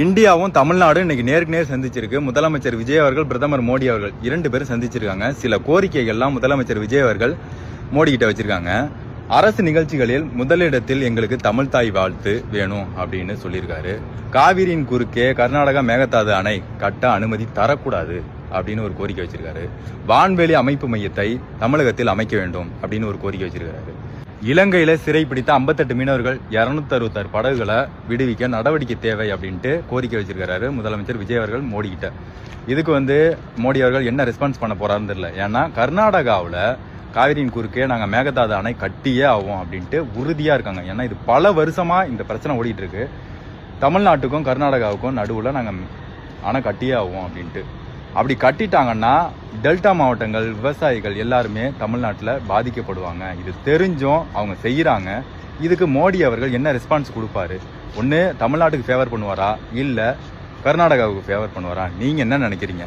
இந்தியாவும் தமிழ்நாடும் இன்னைக்கு நேருக்கு நேர் சந்திச்சிருக்கு. முதலமைச்சர் விஜய் அவர்கள் பிரதமர் மோடி அவர்கள் 2 பேரும் சந்திச்சிருக்காங்க. சில கோரிக்கைகள்லாம் முதலமைச்சர் விஜய் அவர்கள் மோடி கிட்ட வச்சிருக்காங்க. அரசு நிகழ்ச்சிகளில் முதலிடத்தில் எங்களுக்கு தமிழ் தாய் வாழ்த்து வேணும் அப்படின்னு சொல்லியிருக்காரு. காவிரியின் குறுக்கே கர்நாடகா மேகதாது அணை கட்ட அனுமதி தரக்கூடாது அப்படின்னு ஒரு கோரிக்கை வச்சிருக்காரு. வான்வெளி அமைப்பு மையத்தை தமிழகத்தில் அமைக்க வேண்டும் அப்படின்னு ஒரு கோரிக்கை வச்சிருக்காரு. இலங்கையில சிறைப்பிடித்த 58 மீனவர்கள் 266 படகுகளை விடுவிக்க நடவடிக்கை தேவை அப்படின்ட்டு கோரிக்கை வச்சிருக்காரு முதலமைச்சர் விஜய் அவர்கள் மோடி கிட்ட. இதுக்கு மோடி அவர்கள் என்ன ரெஸ்பான்ஸ் பண்ண போறாருன்னு தெரியல. ஏன்னா கர்நாடகாவில் காவிரியின் குறுக்கே நாங்கள் மேகதாது அணை கட்டியே ஆகும் அப்படின்ட்டு உறுதியாக இருக்காங்க. ஏன்னா இது பல வருஷமா இந்த பிரச்சனை ஓடிட்டு இருக்கு. தமிழ்நாட்டுக்கும் கர்நாடகாவுக்கும் நடுவில் நாங்கள் அணை கட்டியே ஆகும் அப்படின்ட்டு. அப்படி கட்டிட்டாங்கன்னா டெல்டா மாவட்டங்கள் விவசாயிகள் எல்லாருமே தமிழ்நாட்டில் பாதிக்கப்படுவாங்க. இது தெரிஞ்சும் அவங்க செய்கிறாங்க. இதுக்கு மோடி அவர்கள் என்ன ரெஸ்பான்ஸ் கொடுப்பாரு? ஒன்று தமிழ்நாட்டுக்கு ஃபேவர் பண்ணுவாரா, இல்லை கர்நாடகாவுக்கு ஃபேவர் பண்ணுவாரா? நீங்கள் என்ன நினைக்கிறீங்க?